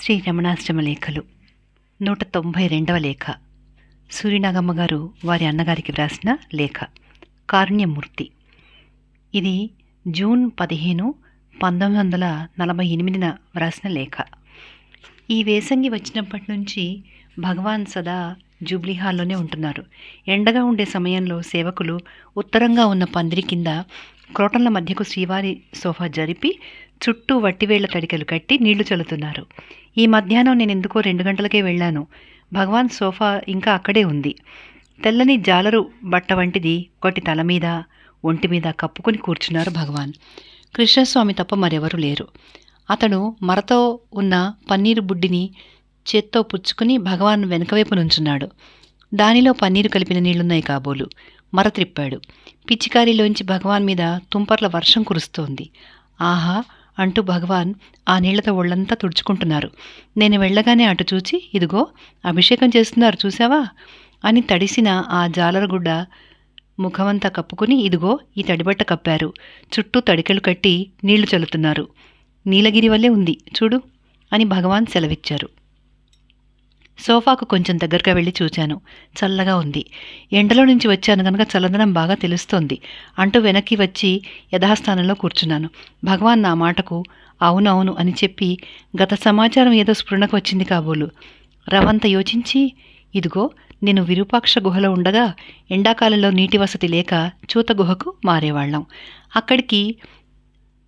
శ్రీ రమణాష్టమ లేఖలు 192వ లేఖ. సూర్యనాగమ్మ గారు వారి అన్నగారికి వ్రాసిన లేఖ. కారుణ్యమూర్తి. ఇది జూన్ 15, 1948న వ్రాసిన లేఖ. ఈ వేసంగి వచ్చినప్పటి నుంచి భగవాన్ సదా జూబ్లీ హాల్లోనే ఉంటున్నారు. ఎండగా ఉండే సమయంలో సేవకులు ఉత్తరంగా ఉన్న పందిరి కింద క్రోటన్ల మధ్యకు శ్రీవారి సోఫా జరిపి చుట్టూ వట్టివేళ్ల తడికలు కట్టి నీళ్లు చల్లుతున్నారు. ఈ మధ్యాహ్నం నేను ఎందుకో 2 గంటలకే వెళ్ళాను. భగవాన్ సోఫా ఇంకా అక్కడే ఉంది. తెల్లని జాలరు బట్ట వంటిది ఒకటి తల మీద ఒంటి మీద కప్పుకుని కూర్చున్నారు భగవాన్. కృష్ణస్వామి తప్ప మరెవరూ లేరు. అతడు మరతో ఉన్న పన్నీరు బుడ్డిని చేత్తో పుచ్చుకుని భగవాన్ వెనకవైపు నుంచున్నాడు. దానిలో పన్నీరు కలిపిన నీళ్లున్నాయి కాబోలు. మర త్రిప్పాడు. పిచ్చికారిలోంచి భగవాన్ మీద తుంపర్ల వర్షం కురుస్తోంది. ఆహా అంటూ భగవాన్ ఆ నీళ్లతో ఒళ్ళంతా తుడుచుకుంటున్నారు. నేను వెళ్ళగానే అటు చూచి, ఇదిగో అభిషేకం చేస్తున్నారు చూసావా అని తడిసిన ఆ జాలరగుడ్డ ముఖమంతా కప్పుకుని, ఇదిగో ఈ తడిబట్ట కప్పారు, చుట్టూ తడికెలు కట్టి నీళ్లు చల్లుతున్నారు. నీలగిరి వల్లే ఉంది చూడు అని భగవాన్ సెలవిచ్చారు. సోఫాకు కొంచెం దగ్గరగా వెళ్ళి చూచాను. చల్లగా ఉంది. ఎండలో నుంచి వచ్చాను కనుక చల్లదనం బాగా తెలుస్తోంది అంటూ వెనక్కి వచ్చి యథాస్థానంలో కూర్చున్నాను. భగవాన్ నా మాటకు అవునవును అని చెప్పి గత సమాచారం ఏదో స్ఫురణకు వచ్చింది కాబోలు. రవంత యోచించి, ఇదిగో నేను విరూపాక్ష గుహలో ఉండగా ఎండాకాలంలో నీటి వసతి లేక చూత గుహకు మారేవాళ్ళం. అక్కడికి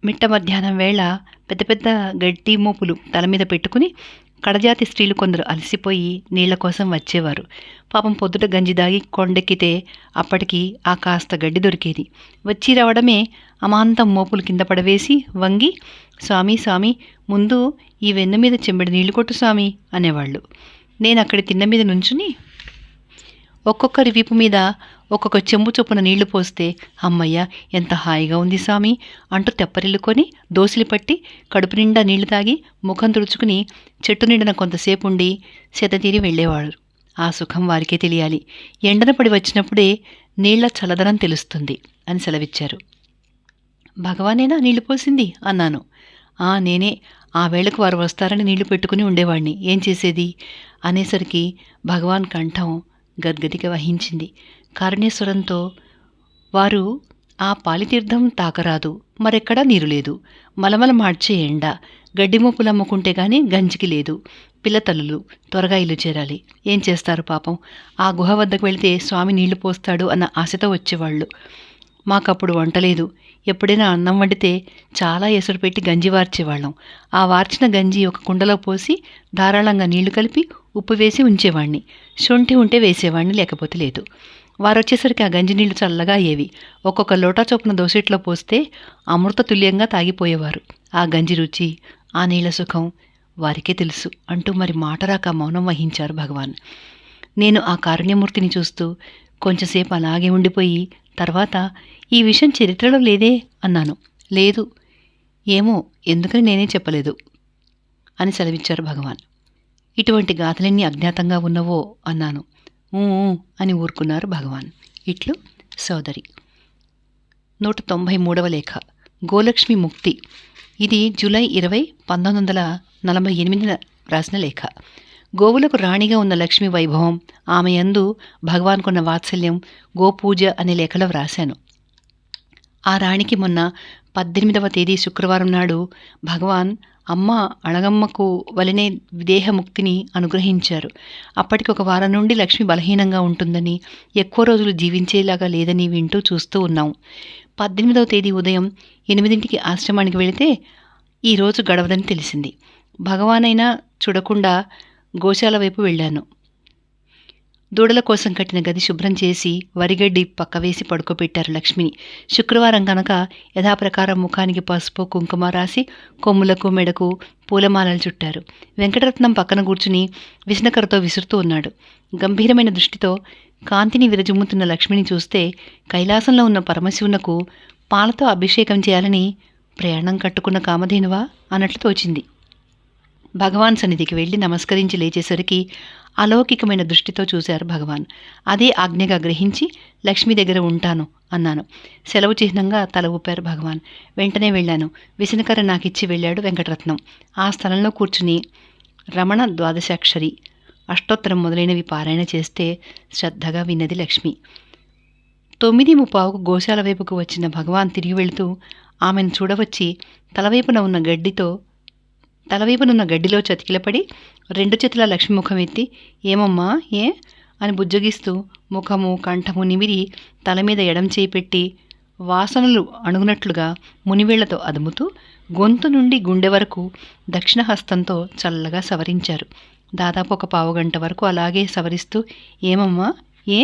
మిట్ట మధ్యాహ్నం వేళ పెద్ద పెద్ద గడ్డి మోపులు తల మీద పెట్టుకుని కడజాతి స్త్రీలు కొందరు అలసిపోయి నీళ్ల కోసం వచ్చేవారు. పాపం పొద్దుట గంజి దాగి కొండెక్కితే అప్పటికి ఆ కాస్త గడ్డి దొరికేది. వచ్చి రావడమే అమాంతం మోపులు కింద పడవేసి వంగి, స్వామి స్వామి ముందు ఈ వెన్ను మీద చెంబెడి నీళ్లు కొట్టు స్వామి అనేవాళ్ళు. నేను అక్కడి తిన్న మీద నుంచుని ఒక్కొక్కరి వీపు మీద ఒక్కొక్క చెంబు చొప్పున నీళ్లు పోస్తే, అమ్మయ్య ఎంత హాయిగా ఉంది స్వామి అంటూ తెప్పరిల్లుకొని దోసిలి పట్టి కడుపు నిండా నీళ్లు తాగి ముఖం తుడుచుకుని చెట్టు నిండిన కొంతసేపు ఉండి సెతతీరి వెళ్ళేవాడు. ఆ సుఖం వారికే తెలియాలి. ఎండన పడి వచ్చినప్పుడే నీళ్ల చల్లదనం తెలుస్తుంది అని సెలవిచ్చారు. భగవానేనా నీళ్లు పోసింది అన్నాను. నేనే. ఆ వేళకు వారు వస్తారని నీళ్లు పెట్టుకుని ఉండేవాణ్ణి. ఏం చేసేది అనేసరికి భగవాన్ కంఠం గద్గదిగా వహించింది. కారుణ్యస్వరంతో, వారు ఆ పాలితీర్థం తాకరాదు, మరెక్కడా నీరు లేదు, మలమల మార్చే ఎండ, గడ్డిమోపులు అమ్ముకుంటే గాని గంజికి లేదు, పిల్లతల్లులు త్వరగా ఇల్లు చేరాలి. ఏం చేస్తారు పాపం. ఆ గుహ వద్దకు వెళితే స్వామి నీళ్లు పోస్తాడు అన్న ఆశతో వచ్చేవాళ్ళు. మాకప్పుడు వంట లేదు. ఎప్పుడైనా అన్నం వండితే చాలా ఎసరు పెట్టి గంజి వార్చేవాళ్ళం. ఆ వార్చిన గంజి ఒక కుండలో పోసి ధారాళంగా నీళ్లు కలిపి ఉప్పు వేసి ఉంచేవాణ్ణి. శొంఠి ఉంటే వేసేవాణ్ణి, లేకపోతే లేదు. వారొచ్చేసరికి ఆ గంజి నీళ్లు చల్లగా అయ్యేవి. ఒక్కొక్క లోటా చొప్పున దోసెట్లో పోస్తే అమృత తుల్యంగా తాగిపోయేవారు. ఆ గంజి రుచి, ఆ నీళ్ల సుఖం వారికే తెలుసు అంటూ మరి మాటరాక మౌనం వహించారు భగవాన్. నేను ఆ కారుణ్యమూర్తిని చూస్తూ కొంచెంసేపు అలాగే ఉండిపోయి తర్వాత, ఈ విషయం చరిత్రలో లేదే అన్నాను. లేదు. ఏమో ఎందుకని నేనే చెప్పలేదు అని సెలవిచ్చారు భగవాన్. ఇటువంటి గాథలెన్ని అజ్ఞాతంగా ఉన్నవో అన్నాను. అని ఊరుకున్నారు భగవాన్. ఇట్లు సోదరి. 193వ లేఖ. గోలక్ష్మి ముక్తి. ఇది జూలై 20, 1948న రాసిన లేఖ. గోవులకు రాణిగా ఉన్న లక్ష్మీ వైభవం, ఆమె యందు భగవాన్కున్న వాత్సల్యం గోపూజ అనే లేఖలో వ్రాశాను. ఆ రాణికి మొన్న 18వ తేదీ శుక్రవారం నాడు భగవాన్ అమ్మ అళగమ్మకు వలనే విదేహముక్తిని అనుగ్రహించారు. అప్పటికి 1 వారం నుండి లక్ష్మి బలహీనంగా ఉంటుందని, ఎక్కువ రోజులు జీవించేలాగా లేదని వింటూ చూస్తూ ఉన్నాం. 18వ తేదీ ఉదయం 8ంటికి ఆశ్రమానికి వెళితే ఈరోజు గడవదని తెలిసింది. భగవానైనా చూడకుండా గోశాల వైపు వెళ్ళాను. దూడల కోసం కట్టిన గది శుభ్రం చేసి వరిగడ్డి పక్కవేసి పడుకోబెట్టారు లక్ష్మిని. శుక్రవారం కనుక యథాప్రకారం ముఖానికి పసుపు కుంకుమ రాసి కొమ్ములకు మెడకు పూలమాలలు చుట్టారు. వెంకటరత్నం పక్కన కూర్చుని విసనకరతో విసురుతూ ఉన్నాడు. గంభీరమైన దృష్టితో కాంతిని విరజిమ్ముతున్న లక్ష్మిని చూస్తే కైలాసంలో ఉన్న పరమశివునకు పాలతో అభిషేకం చేయాలని ప్రయాణం కట్టుకున్న కామధేనువా అన్నట్లు తోచింది. భగవాన్ సన్నిధికి వెళ్ళి నమస్కరించి లేచేసరికి అలౌకికమైన దృష్టితో చూశారు భగవాన్. అదే ఆజ్ఞగా గ్రహించి లక్ష్మి దగ్గర ఉంటాను అన్నాను. సెలవు చిహ్నంగా తల ఊపారు భగవాన్. వెంటనే వెళ్ళాను. విసనకర్ర నాకిచ్చి వెళ్ళాడు వెంకటరత్నం. ఆ స్థలంలో కూర్చుని రమణ ద్వాదశాక్షరి, అష్టోత్తరం మొదలైనవి పారాయణ చేస్తే శ్రద్ధగా విన్నది లక్ష్మి. 9:15కు గోశాల వైపుకు వచ్చిన భగవాన్ తిరిగి వెళుతూ ఆమెను చూడవచ్చి తలవైపునున్న గడ్డిలో చతికిలపడి 2 చేతుల లక్ష్మి ముఖం ఎత్తి, ఏమమ్మా ఏ అని బుజ్జగిస్తూ ముఖము కంఠము నిమిరి తల మీద ఎడం చేయి పెట్టి వాసనలు అణుగునట్లుగా మునివేళ్లతో అదుముతూ గొంతు నుండి గుండె వరకు దక్షిణ హస్తంతో చల్లగా సవరించారు. దాదాపు ఒక పావుగంట వరకు అలాగే సవరిస్తూ, ఏమమ్మా ఏ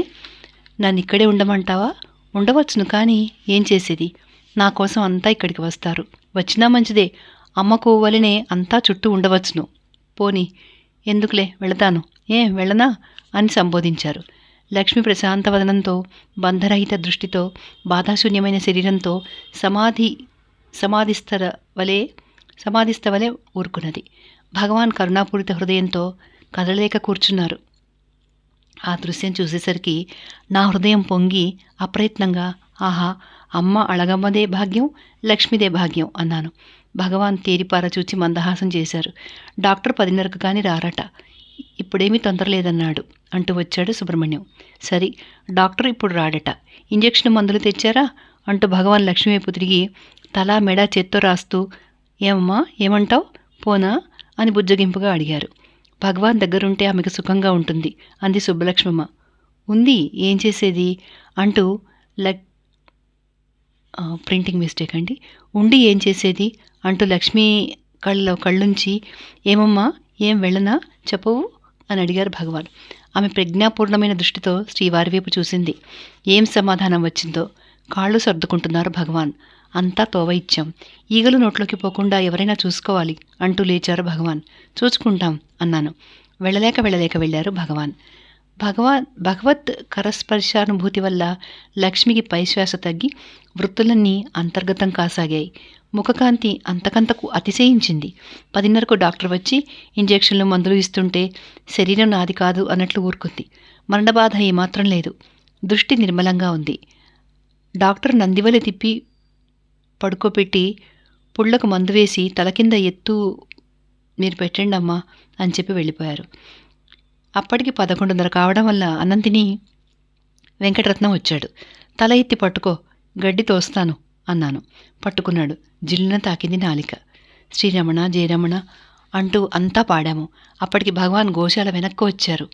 నన్ను ఇక్కడే ఉండమంటావా? ఉండవచ్చును, కానీ ఏం చేసేది? నా కోసం అంతా ఇక్కడికి వస్తారు. వచ్చినా మంచిదే, అమ్మకు వలనే అంతా చుట్టూ ఉండవచ్చును. పోని ఎందుకులే, వెళతాను. వెళ్ళనా అని సంబోధించారు. లక్ష్మి ప్రశాంతవదనంతో, బంధరహిత దృష్టితో, బాధాశూన్యమైన శరీరంతో సమాధిస్తవలే ఊరుకున్నది. భగవాన్ కరుణాపూరిత హృదయంతో కదలలేక కూర్చున్నారు. ఆ దృశ్యం చూసేసరికి నా హృదయం పొంగి అప్రయత్నంగా, ఆహా, అమ్మ అళగమ్మదే భాగ్యం, లక్ష్మిదే భాగ్యం అన్నాను. భగవాన్ తేరిపార చూచి మందహాసం చేశారు. డాక్టర్ 10:30కు కానీ రారట, ఇప్పుడేమీ తొందర లేదన్నాడు అంటూ వచ్చాడు సుబ్రహ్మణ్యం. సరి, డాక్టర్ ఇప్పుడు రాడట, ఇంజెక్షన్ మందులు తెచ్చారా అంటూ భగవాన్ లక్ష్మి వైపు తిరిగి తల మెడ చేత్తో రాస్తూ, ఏమమ్మా ఏమంటావు, పోనా అని బుజ్జగింపుగా అడిగారు. భగవాన్ దగ్గరుంటే ఆమెకు సుఖంగా ఉంటుంది అంది సుబ్బలక్ష్మమ్మ. ఉంది, ఏం చేసేది అంటూ ప్రింటింగ్ మిస్టేక్ అండి, ఉండి ఏం చేసేది అంటూ లక్ష్మి కళ్ళుంచి, ఏమమ్మా ఏం వెళ్ళనా చెప్పవు అని అడిగారు భగవాన్. ఆమె ప్రజ్ఞాపూర్ణమైన దృష్టితో శ్రీవారి వైపు చూసింది. ఏం సమాధానం వచ్చిందో. కాళ్ళు సర్దుకుంటున్నారు భగవాన్. అంతా తోవ ఇచ్చాం, ఈగలు నోట్లోకి పోకుండా ఎవరైనా చూసుకోవాలి అంటూ లేచారు భగవాన్. చూసుకుంటాం అన్నాను. వెళ్ళలేక వెళ్ళారు భగవాన్. భగవత్ కరస్పర్శానుభూతి వల్ల లక్ష్మికి పైశ్వాస తగ్గి వృత్తులన్నీ అంతర్గతం కాసాగాయి. ముఖకాంతి అంతకంతకు అతిశయించింది. 10:30కు డాక్టర్ వచ్చి ఇంజెక్షన్లు మందులు ఇస్తుంటే శరీరం నాది కాదు అన్నట్లు ఊరుకుంది. మరణబాధ ఏమాత్రం లేదు. దృష్టి నిర్మలంగా ఉంది. డాక్టర్ నందివలి తిప్పి పడుకోపెట్టి పుళ్లకు మందు వేసి తల కింద ఎత్తు మీరు పెట్టండి అమ్మా అని చెప్పి వెళ్ళిపోయారు. అప్పటికి 11:30 కావడం వల్ల అన్నం తిని వెంకటరత్నం వచ్చాడు. తల ఎత్తి పట్టుకో, గడ్డి తోస్తాను అన్నాను. పట్టుకున్నాడు. జిల్లున తాకింది నాలిక. శ్రీరమణ జయరమణ అంటూ అంతా పాడాము. అప్పటికి భగవాన్ గోశాల వెనక్కు వచ్చారు.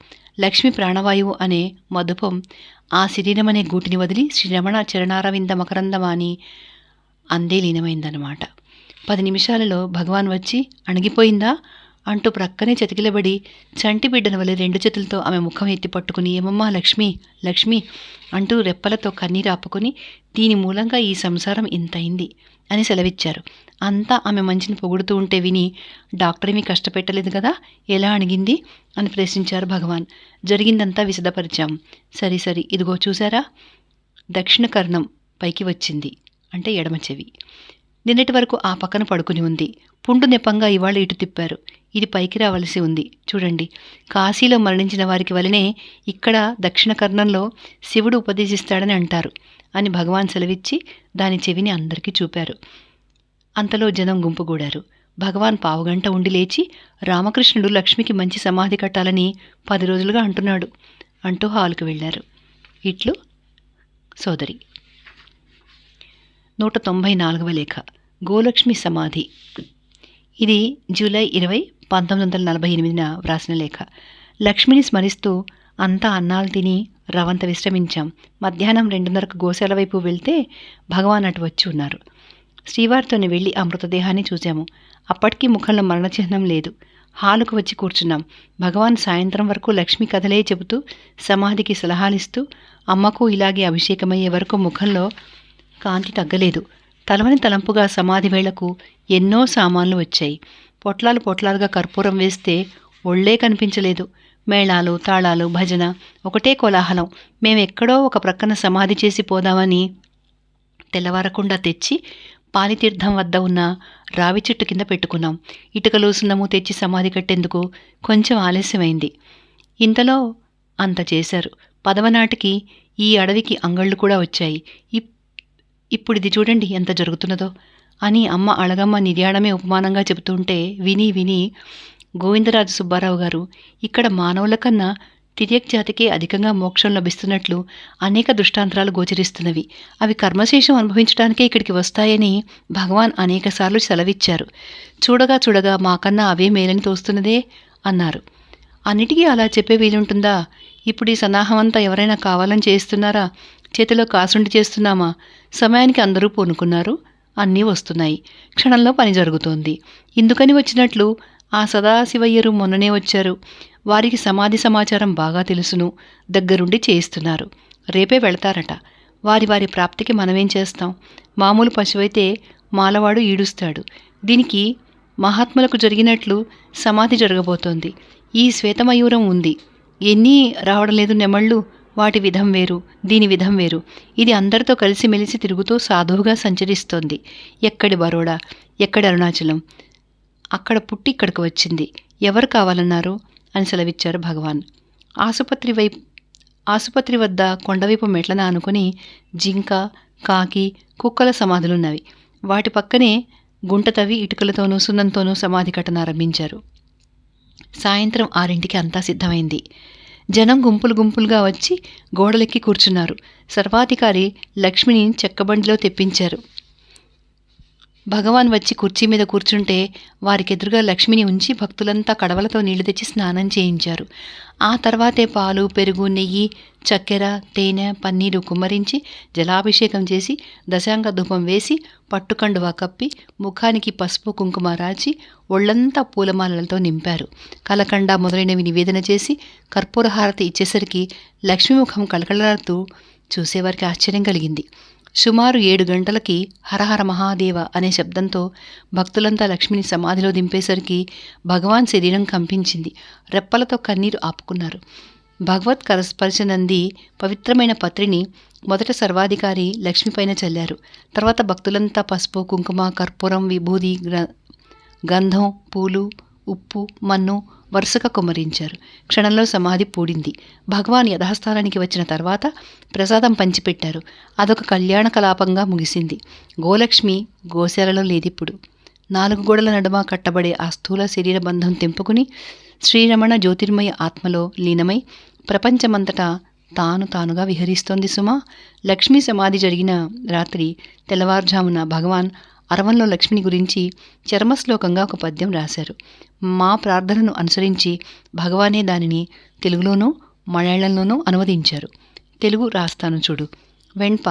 లక్ష్మి ప్రాణవాయువు అనే మధుపం ఆ శరీరమనే గూటిని వదిలి శ్రీరమణ చరణారవింద మకరందమాని అందే లీనమైందన్నమాట. 10 నిమిషాలలో భగవాన్ వచ్చి, అణిగిపోయిందా అంటూ ప్రక్కనే చతికిలబడి చంటి బిడ్డన వలె 2 చేతులతో ఆమె ముఖం ఎత్తి పట్టుకుని, ఏమమ్మా లక్ష్మి లక్ష్మి అంటూ రెప్పలతో కన్నీరు ఆపుకుని, దీని మూలంగా ఈ సంసారం ఇంతైంది అని సెలవిచ్చారు. అంతా ఆమె మంచిని పొగుడుతూ ఉంటే విని, డాక్టర్ ఏమీ కష్టపెట్టలేదు కదా, ఎలా అణిగింది అని ప్రశ్నించారు భగవాన్. జరిగిందంతా విశదపరిచాం. సరి ఇదిగో చూసారా, దక్షిణ కర్ణం పైకి వచ్చింది, అంటే ఎడమ చెవి. నిన్నటి వరకు ఆ పక్కన పడుకుని ఉంది. పుండు నెపంగా ఇవాళ ఇటు తిప్పారు. ఇది పైకి రావలసి ఉంది. చూడండి, కాశీలో మరణించిన వారికి వలనే ఇక్కడ దక్షిణ కర్ణంలో శివుడు ఉపదేశిస్తాడని అంటారు అని భగవాన్ సెలవిచ్చి దాని చెవిని అందరికీ చూపారు. అంతలో జనం గుంపుగూడారు. భగవాన్ పావుగంట ఉండి లేచి, రామకృష్ణుడు లక్ష్మికి మంచి సమాధి కట్టాలని 10 రోజులుగా అంటున్నాడు అంటూ హాలుకు వెళ్ళారు. ఇట్లు సోదరి. 194వ లేఖ. గోలక్ష్మి సమాధి. ఇది జూలై 20, 1948న వ్రాసిన లేఖ. లక్ష్మిని స్మరిస్తూ అంతా అన్నాలు తిని రవంత విశ్రమించాం. మధ్యాహ్నం 2:30కు గోశాల వైపు వెళ్తే భగవాన్ అటు వచ్చి ఉన్నారు. శ్రీవారితోనే వెళ్ళి ఆ మృతదేహాన్ని చూశాము. అప్పటికీ ముఖంలో మరణచిహ్నం లేదు. హాలుకు వచ్చి కూర్చున్నాం. భగవాన్ సాయంత్రం వరకు లక్ష్మి కథలే చెబుతూ సమాధికి సలహాలిస్తూ, అమ్మకు ఇలాగే అభిషేకమయ్యే వరకు ముఖంలో కాంతి తగ్గలేదు. తలవని తలంపుగా సమాధి వేళకు ఎన్నో సామాన్లు వచ్చాయి. పొట్లాలుగా కర్పూరం వేస్తే ఒళ్లే కనిపించలేదు. మేళాలు, తాళాలు, భజన, ఒకటే కోలాహలం. మేమెక్కడో ఒక ప్రక్కన సమాధి చేసి పోదామని తెల్లవారకుండా తెచ్చి పాలితీర్థం వద్ద ఉన్న రావి చెట్టు కింద పెట్టుకున్నాం. ఇటుకలు సున్నము తెచ్చి సమాధి కట్టేందుకు కొంచెం ఆలస్యమైంది. ఇంతలో అంత చేశారు. 10వ నాటికి ఈ అడవికి అంగళ్ళు కూడా వచ్చాయి. ఇప్పుడిది చూడండి ఎంత జరుగుతున్నదో అని అమ్మ అళగమ్మ నిర్యాణమే ఉపమానంగా చెబుతుంటే విని గోవిందరాజు సుబ్బారావు గారు ఇక్కడ మానవుల కన్నా తిర్యక్ జాతికే అధికంగా మోక్షం లభిస్తున్నట్లు అనేక దృష్టాంతరాలు గోచరిస్తున్నవి. అవి కర్మశేషం అనుభవించడానికే ఇక్కడికి వస్తాయని భగవాన్ అనేకసార్లు సెలవిచ్చారు. చూడగా చూడగా మాకన్నా అవే మేలని తోస్తున్నదే అన్నారు. అన్నిటికీ అలా చెప్పే వీలుంటుందా? ఇప్పుడు ఈ సన్నాహమంతా ఎవరైనా కావాలని చేస్తున్నారా? చేతిలో కాసుండి చేస్తున్నామా? సమయానికి అందరూ పూనుకున్నారు, అన్నీ వస్తున్నాయి, క్షణంలో పని జరుగుతోంది. ఇందుకని వచ్చినట్లు ఆ సదాశివయ్యరు మొన్ననే వచ్చారు. వారికి సమాధి సమాచారం బాగా తెలుసును, దగ్గరుండి చేయిస్తున్నారు. రేపే వెళతారట. వారి వారి ప్రాప్తికి మనమేం చేస్తాం? మామూలు పశువైతే మాలవాడు ఈడుస్తాడు. దీనికి మహాత్ములకు జరిగినట్లు సమాధి జరగబోతోంది. ఈ శ్వేతమయూరం ఉంది, ఎన్ని రావడం లేదు నెమళ్ళు. వాటి విధం వేరు, దీని విధం వేరు. ఇది అందరితో కలిసిమెలిసి తిరుగుతూ సాధువుగా సంచరిస్తోంది. ఎక్కడి బరోడా, ఎక్కడి అరుణాచలం, అక్కడ పుట్టి ఇక్కడికి వచ్చింది. ఎవరు కావాలన్నారు అని సెలవిచ్చారు భగవాన్. ఆసుపత్రి వద్ద కొండవైపు మెట్లన ఆనుకుని జింక, కాకి, కుక్కల సమాధులున్నవి. వాటి పక్కనే గుంట తవ్వి ఇటుకలతోనూ సున్నంతోనూ సమాధి కట్టనారంభించారు. సాయంత్రం 6ంటికి అంతా సిద్ధమైంది. జనం గుంపులు గుంపులుగా వచ్చి గోడలెక్కి కూర్చున్నారు. సర్వాధికారి లక్ష్మిని చెక్కబండిలో తెప్పించారు. భగవాన్ వచ్చి కుర్చీ మీద కూర్చుంటే వారికెదురుగా లక్ష్మిని ఉంచి భక్తులంతా కడవలతో నీళ్లు తెచ్చి స్నానం చేయించారు. ఆ తర్వాతే పాలు, పెరుగు, నెయ్యి, చక్కెర, తేనె, పన్నీరు కుమ్మరించి జలాభిషేకం చేసి దశాంగ ధూపం వేసి పట్టుకండువా కప్పి ముఖానికి పసుపు కుంకుమ రాచి ఒళ్లంతా పూలమాలలతో నింపారు. కలకండ మొదలైనవి నివేదన చేసి కర్పూరహారతి ఇచ్చేసరికి లక్ష్మీముఖం కళకళలాడుతూ చూసేవారికి ఆశ్చర్యం కలిగింది. సుమారు 7 గంటలకి హరహర మహాదేవ అనే శబ్దంతో భక్తులంతా లక్ష్మిని సమాధిలో దింపేసరికి భగవాన్ శరీరం కంపించింది. రెప్పలతో కన్నీరు ఆపుకున్నారు. భగవత్ కరస్పర్శనంది పవిత్రమైన పత్రిని మొదట సర్వాధికారి లక్ష్మిపైన చల్లారు. తర్వాత భక్తులంతా పసుపు, కుంకుమ, కర్పూరం, విభూది, గంధం, పూలు, ఉప్పు, మన్ను వరుసగా కుమ్మరించారు. క్షణంలో సమాధి పూడింది. భగవాన్ యథాస్థానానికి వచ్చిన తర్వాత ప్రసాదం పంచిపెట్టారు. అదొక కళ్యాణ కలాపంగా ముగిసింది. గోలక్ష్మి గోశాలలో లేదిప్పుడు. 4 గోడల నడుమ కట్టబడే ఆ స్థూల శరీర బంధం తెంపుకుని శ్రీరమణ జ్యోతిర్మయ ఆత్మలో లీనమై ప్రపంచమంతటా తానుగా విహరిస్తోంది సుమా. లక్ష్మీ సమాధి జరిగిన రాత్రి తెల్లవారుజామున భగవాన్ అరవంలో లక్ష్మిని గురించి చర్మశ్లోకంగా ఒక పద్యం రాశారు. మా ప్రార్థనను అనుసరించి భగవానే దానిని తెలుగులోనూ మలయాళంలోనూ అనువదించారు. తెలుగు రాస్తాను చూడు. వెంప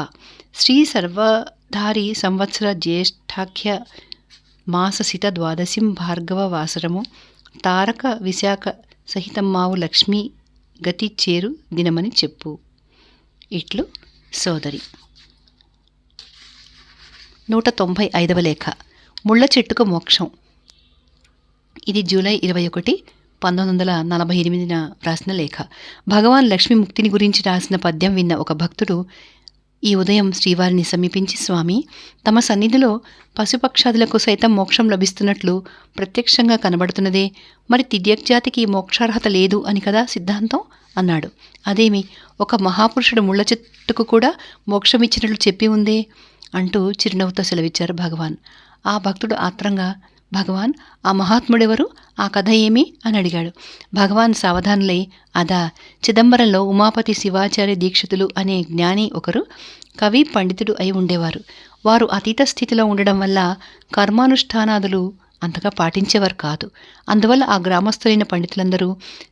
శ్రీ సర్వధారి సంవత్సర జ్యేష్ఠాఖ్య మాససిత ద్వాదశిం భార్గవ వాసరము తారక విశాఖ సహితమ్మావు లక్ష్మీ గతి చేరు దినమని చెప్పు. ఇట్లు సోదరి. 195వ లేఖ. ముళ్ళ చెట్టుకు మోక్షం. ఇది జూలై 21, 1948 రాసిన లేఖ. భగవాన్ లక్ష్మీ ముక్తిని గురించి రాసిన పద్యం విన్న ఒక భక్తుడు ఈ ఉదయం శ్రీవారిని సమీపించి, స్వామి, తమ సన్నిధిలో పశుపక్షాదులకు సైతం మోక్షం లభిస్తున్నట్లు ప్రత్యక్షంగా కనబడుతున్నదే, మరి తిర్యక్ జాతికి మోక్షార్హత లేదు అని కదా సిద్ధాంతం అన్నాడు. అదేమి, ఒక మహాపురుషుడు ముళ్ళ చెట్టుకు కూడా మోక్షమిచ్చినట్లు చెప్పి ఉందే అంటూ చిరునవ్వుతో సెలవిచ్చారు భగవాన్. ఆ భక్తుడు ఆత్రంగా, భగవాన్, ఆ మహాత్ముడెవరు, ఆ కథ ఏమి అని అడిగాడు. భగవాన్ సావధానులై, అదా, చిదంబరంలో ఉమాపతి శివాచార్య దీక్షితులు అనే జ్ఞాని ఒకరు కవి పండితుడు అయి ఉండేవారు. వారు అతీత స్థితిలో ఉండడం వల్ల కర్మానుష్ఠానాదులు అంతగా పాటించేవారు కాదు. అందువల్ల ఆ గ్రామస్తులైన పండితులందరూ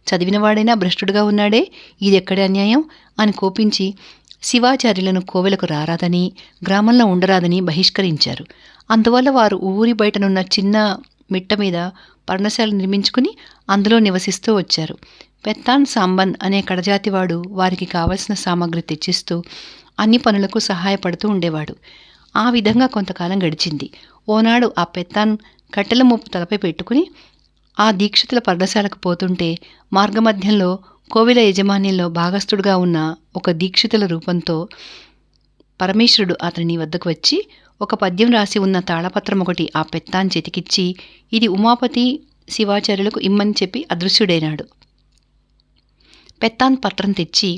చదివినవాడైనా భ్రష్టుడుగా ఉన్నాడే, ఇదెక్కడి అన్యాయం అని కోపించి శివాచార్యులను కోవెలకు రారాదని, గ్రామంలో ఉండరాదని బహిష్కరించారు. అందువల్ల వారు ఊరి బయటనున్న చిన్న మిట్ట మీద పర్ణశాల నిర్మించుకుని అందులో నివసిస్తూ వచ్చారు. పెత్తాన్ సాంబన్ అనే కడజాతివాడు వారికి కావలసిన సామగ్రి తెచ్చిస్తూ అన్ని పనులకు సహాయపడుతూ ఉండేవాడు. ఆ విధంగా కొంతకాలం గడిచింది. ఓనాడు ఆ పెత్తాన్ కట్టెల మోపు తలపై పెట్టుకుని ఆ దీక్షితుల పర్ణశాలకు పోతుంటే మార్గమధ్యంలో కోవిల యజమాన్యంలో భాగస్థుడుగా ఉన్న ఒక దీక్షితుల రూపంతో పరమేశ్వరుడు అతని వద్దకు వచ్చి ఒక పద్యం రాసి ఉన్న తాళపత్రం ఒకటి ఆ పెత్తాన్ చేతికిచ్చి, ఇది ఉమాపతి శివాచార్యులకు ఇమ్మని చెప్పి అదృశ్యుడైనాడు. పెత్తాన్ పత్రం తెచ్చి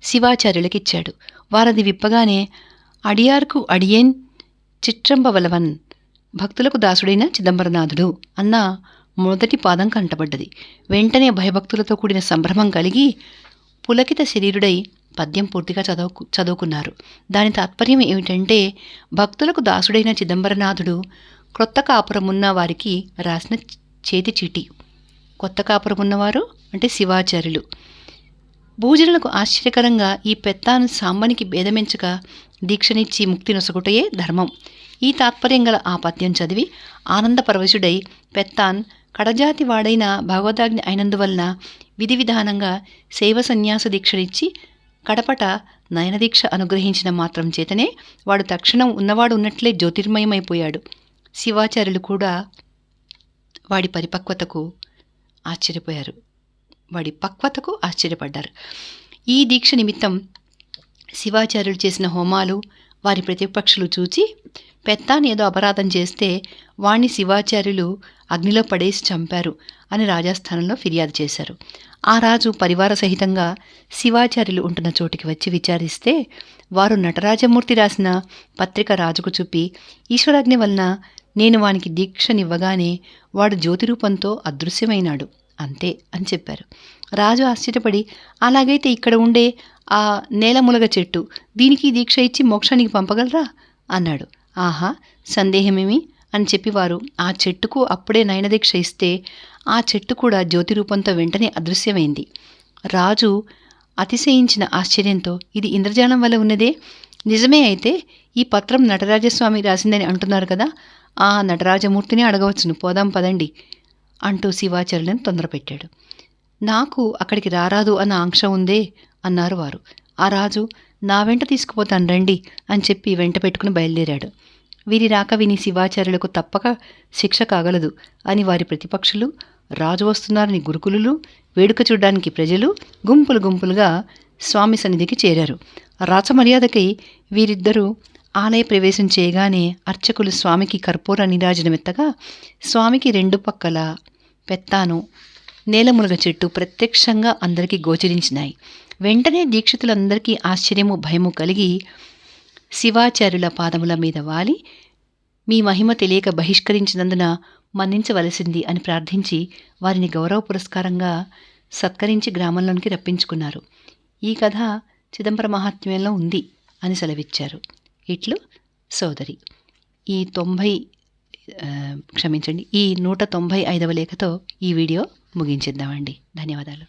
శివాచార్యులకిచ్చాడు. వారది విప్పగానే, అడియార్కు అడియేన్ చిట్రంబవలవన్, భక్తులకు దాసుడైన చిదంబరనాథుడు అన్న మొదటి పాదం కంటపడ్డది. వెంటనే భయభక్తులతో కూడిన సంభ్రమం కలిగి పులకిత శరీరుడై పద్యం పూర్తిగా చదువుకున్నారు. దాని తాత్పర్యం ఏమిటంటే, భక్తులకు దాసుడైన చిదంబరనాథుడు క్రొత్త కాపురమున్న వారికి రాసిన చేతి చీటీ. కొత్త కాపురమున్నవారు అంటే శివాచార్యులు. భూజనులకు ఆశ్చర్యకరంగా ఈ పెత్తాను సాంబనికి భేదమెంచక దీక్షనిచ్చి ముక్తి నొసగుటయే ధర్మం. ఈ తాత్పర్యం గల ఆ పద్యం చదివి ఆనందపరవశుడై పెత్తాన్ కడజాతి వాడైన భగవదాజ్ఞ అయినందువలన విధి విధానంగా శైవ సన్యాస దీక్షనిచ్చి కడపట నయనదీక్ష అనుగ్రహించిన మాత్రం చేతనే వాడు తక్షణం ఉన్నవాడు ఉన్నట్లే జ్యోతిర్మయమైపోయాడు. శివాచార్యులు కూడా వాడి పక్వతకు ఆశ్చర్యపడ్డారు. ఈ దీక్ష నిమిత్తం శివాచార్యులు చేసిన హోమాలు వారి ప్రతిపక్షులు చూచి పెత్తాన్ని ఏదో అపరాధం చేస్తే వాణ్ణి శివాచార్యులు అగ్నిలో పడేసి చంపారు అని రాజస్థానంలో ఫిర్యాదు చేశారు. ఆ రాజు పరివార సహితంగా శివాచార్యులు ఉంటున్న చోటికి వచ్చి విచారిస్తే వారు నటరాజమూర్తి రాసిన పత్రిక రాజుకు చూపి, ఈశ్వరాజ్ఞ వలన నేను వానికి దీక్షనివ్వగానే వాడు జ్యోతిరూపంతో అదృశ్యమైనాడు అంతే అని చెప్పారు. రాజు ఆశ్చర్యపడి, అలాగైతే ఇక్కడ ఉండే ఆ నేలములగ చెట్టు దీనికి దీక్ష ఇచ్చి మోక్షానికి పంపగలరా అన్నాడు. ఆహా, సందేహమేమి అని చెప్పి వారు ఆ చెట్టుకు అప్పుడే నయనదీక్ష ఇస్తే ఆ చెట్టు కూడా జ్యోతిరూపంతో వెంటనే అదృశ్యమైంది. రాజు అతిశయించిన ఆశ్చర్యంతో, ఇది ఇంద్రజాలం వల్ల ఉన్నదే, నిజమే అయితే ఈ పత్రం నటరాజస్వామి రాసిందని అంటున్నారు కదా, ఆ నటరాజమూర్తిని అడగవచ్చును, పోదాం పదండి అంటూ శివాచార్యులను తొందరపెట్టాడు. నాకు అక్కడికి రారాదు అన్న ఆంక్ష ఉందే అన్నారు వారు. ఆ రాజు, నా వెంట తీసుకుపోతాను రండి అని చెప్పి వెంట పెట్టుకుని బయలుదేరాడు. వీరి రాక విని శివాచార్యులకు తప్పక శిక్ష కాగలదు అని వారి ప్రతిపక్షులు, రాజు వస్తున్నారని గురుకులు, వేడుక చూడ్డానికి ప్రజలు గుంపులు గుంపులుగా స్వామి సన్నిధికి చేరారు. రాచమర్యాదకై వీరిద్దరూ ఆలయ ప్రవేశం చేయగానే అర్చకులు స్వామికి కర్పూర నీరాజనమెత్తగా స్వామికి రెండు పక్కల పెత్తాను నేలములగ చెట్టు ప్రత్యక్షంగా అందరికీ గోచరించినాయి. వెంటనే దీక్షితులందరికీ ఆశ్చర్యము భయము కలిగి శివాచార్యుల పాదముల మీద వాలి, మీ మహిమ తెలియక బహిష్కరించినందున మన్నించవలసింది అని ప్రార్థించి వారిని గౌరవ పురస్కారంగా సత్కరించి గ్రామంలోనికి రప్పించుకున్నారు. ఈ కథ చిదంబర మహాత్మ్యంలో ఉంది అని సెలవిచ్చారు. ఇట్లు సోదరి. ఈ 195వ లేఖతో ఈ వీడియో ముగించేద్దామండి. ధన్యవాదాలు.